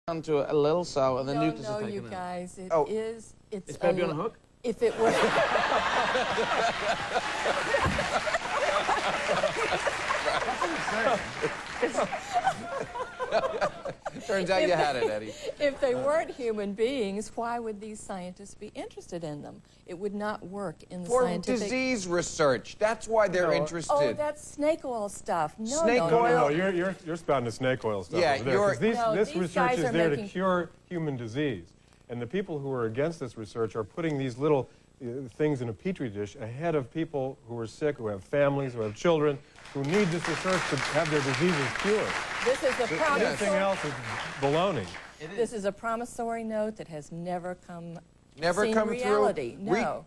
onto a little cell, and the nucleus is taken No, you out. guys, It's baby on a hook? If it was... Turns out you had it, Eddie. If they weren't human beings, why would these scientists be interested in them? It would not work in the scientific... For disease research. That's why they're interested. Oh, that's snake oil stuff. No, Snake no, oil? No, you're spouting the snake oil stuff Yeah, over there. 'Cause this these research guys is are there to making- cure human disease. And the people who are against this research are putting these little things in a petri dish ahead of people who are sick, who have families, who have children, who need this research to have their diseases cured. This is a Everything else is baloney. This is a promissory note that has never come through. reality. No.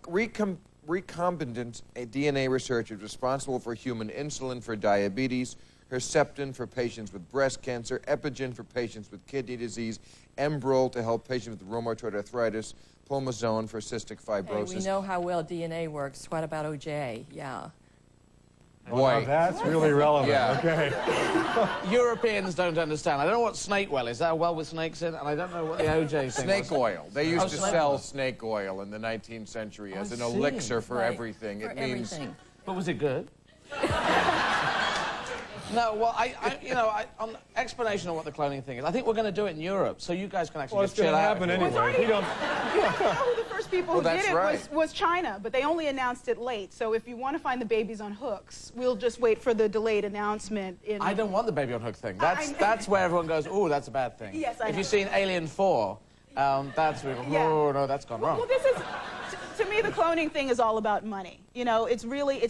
Recombinant DNA research is responsible for human insulin for diabetes, Herceptin for patients with breast cancer, Epigen for patients with kidney disease, Enbrel to help patients with rheumatoid arthritis, Pulmazone for cystic fibrosis. Hey, we know how well DNA works. What about OJ? Yeah. Boy. That's really relevant. Yeah. Okay. Europeans don't understand. I don't know what snake well is. Is that a well with snakes in? And I don't know what the OJ thing was. Snake oil. They used to sell snake oil in the 19th century as an elixir for everything. For It means. everything. But was it good? No, well, on explanation of what the cloning thing is, I think we're going to do it in Europe, so you guys can actually just chill out. Well, it's going to happen anyway. You don't know who the first people who did it was China, but they only announced it late. So if you want to find the babies on hooks, we'll just wait for the delayed announcement. I don't want the baby on hook thing. That's where everyone goes, oh, that's a bad thing. Yes, I know. If you've seen Alien 4, that's where you go, oh, no, that's gone wrong. Well, this is... To me, the cloning thing is all about money. You know, it's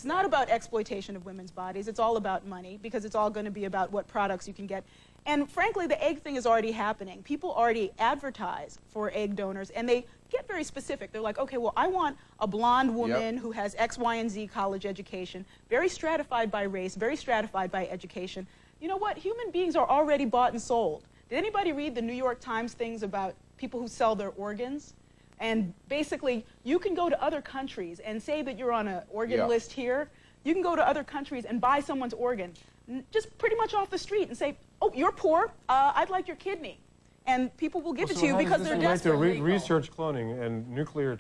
not about exploitation of women's bodies. It's all about money, because it's all going to be about what products you can get. And frankly, the egg thing is already happening. People already advertise for egg donors, and they get very specific. They're like, okay, well, I want a blonde woman who has X, Y, and Z college education, very stratified by race, very stratified by education. You know what? Human beings are already bought and sold. Did anybody read the New York Times things about people who sell their organs? And basically, you can go to other countries and say that you're on an organ list here. You can go to other countries and buy someone's organ, just pretty much off the street, and say, oh, you're poor, I'd like your kidney. And people will give it to you because they're desperate. To research cloning and nuclear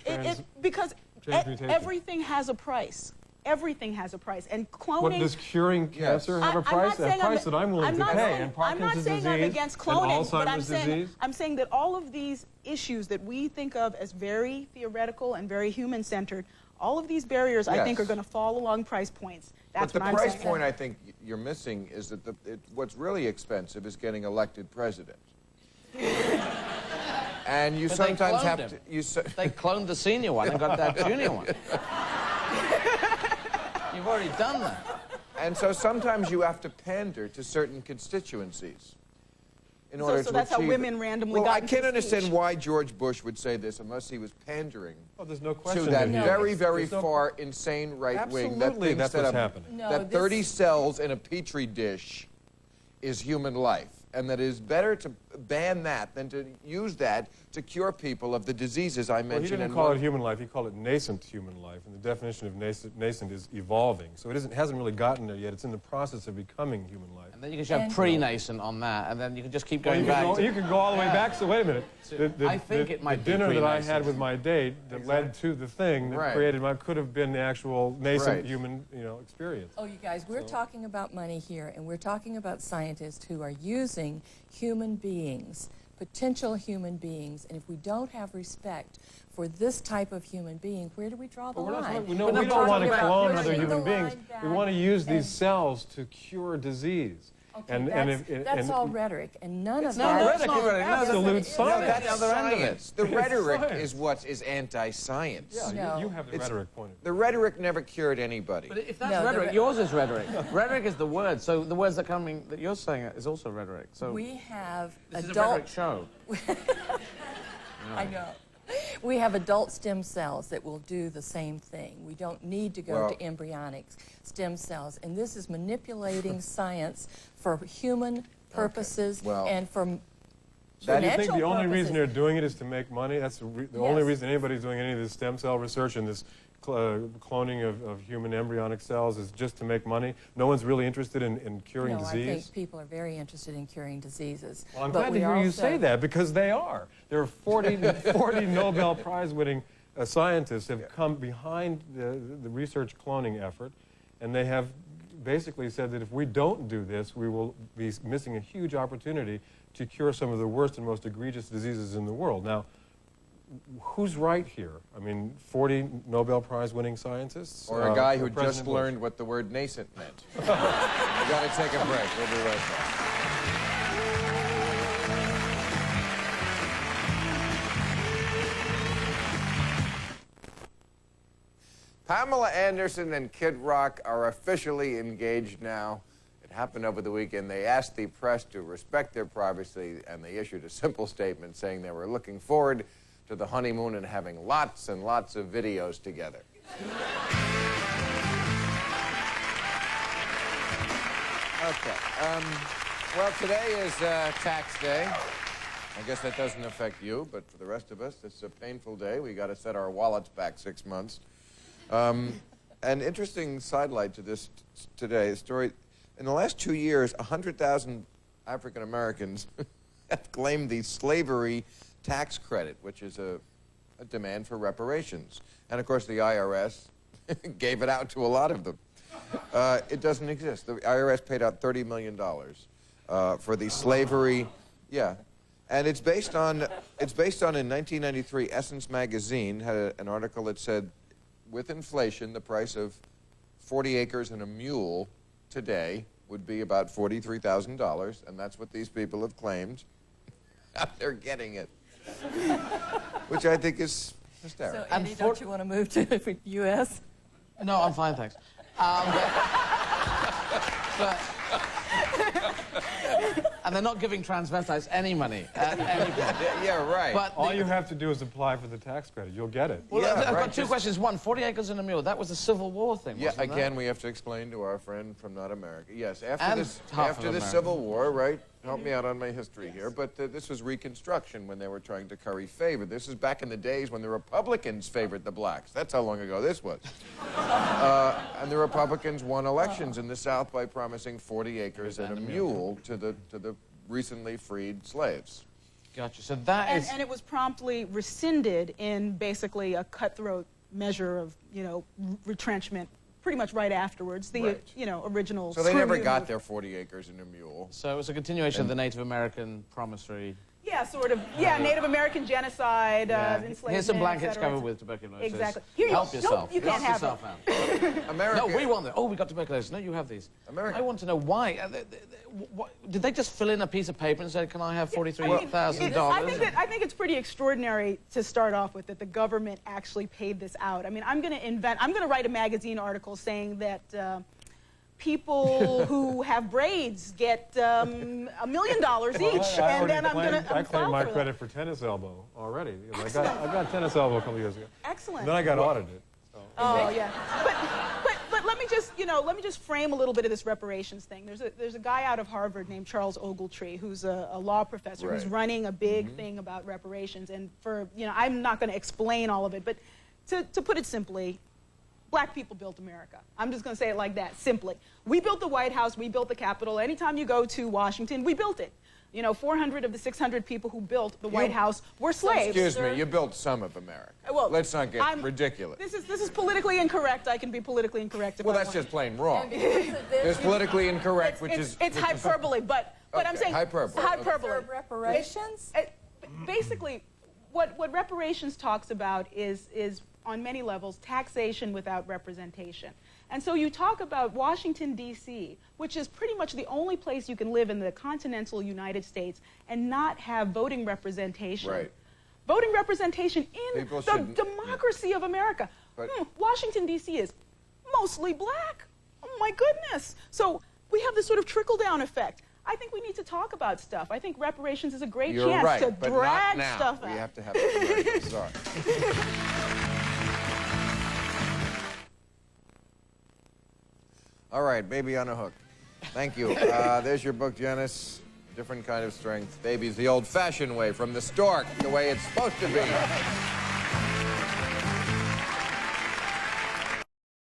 because everything has a price. Everything has a price, and cloning... What, does curing cancer have a price? A price that I'm willing to pay. And Parkinson's disease, I'm against cloning, and Alzheimer's disease. I'm saying that all of these issues that we think of as very theoretical and very human-centered, all of these barriers, I think, are going to fall along price points. That's but the price point I think you're missing is that what's really expensive is getting elected president. And you sometimes have to... They cloned the senior one and got that junior one. You've already done that. And so sometimes you have to pander to certain constituencies in order so to that's achieve how women randomly got I into can't speech. understand why George Bush would say this unless he was pandering there's no question to that that very, very far insane right wing that thinks that's what's happening. That 30 cells in a petri dish is human life, and that it is better to ban that than to use that to cure people of the diseases I mentioned. Well, he didn't call it human life, he called it nascent human life, and the definition of nascent is evolving. So it hasn't really gotten there yet, it's in the process of becoming human life. And then you can have pre-nascent on that, and then you can just keep going back. You can go all the way back, so wait a minute. I think it might be the dinner that I had with my date that led to the thing that created could have been the actual nascent human experience. Oh, you guys, we're talking about money here, and we're talking about scientists who are using human beings, potential human beings, and if we don't have respect for this type of human being, where do we draw the line? We don't want to clone other human beings. We want to use these cells to cure disease. Okay, that's all rhetoric, and none of that. No, that's not rhetoric. Absolute science. That's the other end of it. The rhetoric is what is anti-science. Yeah, you have the rhetoric point of view. The rhetoric never cured anybody. But if that's rhetoric, yours is rhetoric. Rhetoric is the word, so the words that you're saying is also rhetoric. So we have this is a rhetoric show. I know. We have adult stem cells that will do the same thing. We don't need to go to embryonic stem cells. And this is manipulating science for human purposes and for do you think the only reason they're doing it is to make money? That's the only reason anybody's doing any of this stem cell research and this cloning of human embryonic cells is just to make money? No one's really interested in curing No, disease? I think people are very interested in curing diseases. Well, I'm But glad to we hear you also- say that, because they are. There are 40 Nobel Prize-winning scientists have come behind the research cloning effort, and they have basically said that if we don't do this, we will be missing a huge opportunity to cure some of the worst and most egregious diseases in the world. Now, who's right here? I mean, 40 Nobel Prize-winning scientists? Or a guy who President just Bush. learned what the word nascent meant. We got to take a break. We'll be right back. Pamela Anderson and Kid Rock are officially engaged now. It happened over the weekend. They asked the press to respect their privacy, and they issued a simple statement saying they were looking forward to the honeymoon and having lots and lots of videos together. Okay. Well, today is tax day. I guess that doesn't affect you, but for the rest of us, it's a painful day. We got to set our wallets back 6 months. An interesting sidelight to this today story. In the last 2 years, 100,000 African Americans have claimed the slavery tax credit, which is a demand for reparations. And of course, the IRS gave it out to a lot of them. It doesn't exist. The IRS paid out $30 million for the slavery. Yeah. And it's based on in 1993, Essence magazine had an article that said, with inflation, the price of 40 acres and a mule today would be about $43,000, and that's what these people have claimed. They're getting it, which I think is hysterical. So, Andy, don't you want to move to the U.S.? No, I'm fine, thanks. And they're not giving transvestites any money. Yeah, right. But All you have to do is apply for the tax credit. You'll get it. Well, Yeah, I've right, got two questions. One, 40 acres and a mule. That was a Civil War thing, Yeah, wasn't again, that? we have to explain to our friend from Not America. Yes, And after half of the America. Civil War, right? Help me out on my history here. But this was Reconstruction when they were trying to curry favor. This is back in the days when the Republicans favored the blacks. That's how long ago this was. And the Republicans won elections in the South by promising 40 acres and a mule to the recently freed slaves. Gotcha. So that is... And it was promptly rescinded in basically a cutthroat measure of, retrenchment pretty much right afterwards. The, Right. Original... So they never screw-you got move. their 40 acres and a mule. So it was a continuation of the Native American promissory... Yeah, sort of. Yeah, Native American genocide, enslavement, Here's some blankets et cetera. covered with tuberculosis. Exactly. Here you Help go. yourself. Nope, you can't Help have yourself out. America. No, we want them. Oh, we got tuberculosis. No, you have these. America. I want to know why. Did they just fill in a piece of paper and say, can I have $43,000? I think it's pretty extraordinary to start off with that the government actually paid this out. I mean, I'm going to write a magazine article saying that people who have braids get $1 million each, and then I claimed my credit for tennis elbow already. I got tennis elbow a couple years ago. Excellent. Then I got audited. So. Oh yeah, but let me just frame a little bit of this reparations thing. There's a guy out of Harvard named Charles Ogletree who's a law professor who's running a big thing about reparations. And I'm not going to explain all of it, but to put it simply, black people built America. I'm just going to say it like that, simply. We built the White House, we built the Capitol. Anytime you go to Washington, we built it. 400 of the 600 people who built the White House were slaves. Excuse me, you built some of America. Well, let's not get ridiculous. This is politically incorrect. I can be politically incorrect if Well, I that's want. just plain wrong. It's politically incorrect, It's hyperbole, but I'm saying hyperbole. hyperbole. For reparations? Basically, what reparations talks about is on many levels taxation without representation. And so you talk about Washington, D.C., which is pretty much the only place you can live in the continental United States and not have voting representation. Right. Voting representation in People the shouldn't- democracy of America. But- Washington, D.C. is mostly black. Oh, my goodness. So we have this sort of trickle-down effect. I think we need to talk about stuff. I think reparations is a great You're chance right, to but drag not now. stuff out. We have to have it. Sorry. All right, Baby on a Hook. Thank you. There's your book, Janice. Different kind of strength. Baby's the old-fashioned way, from the stork, the way it's supposed to be.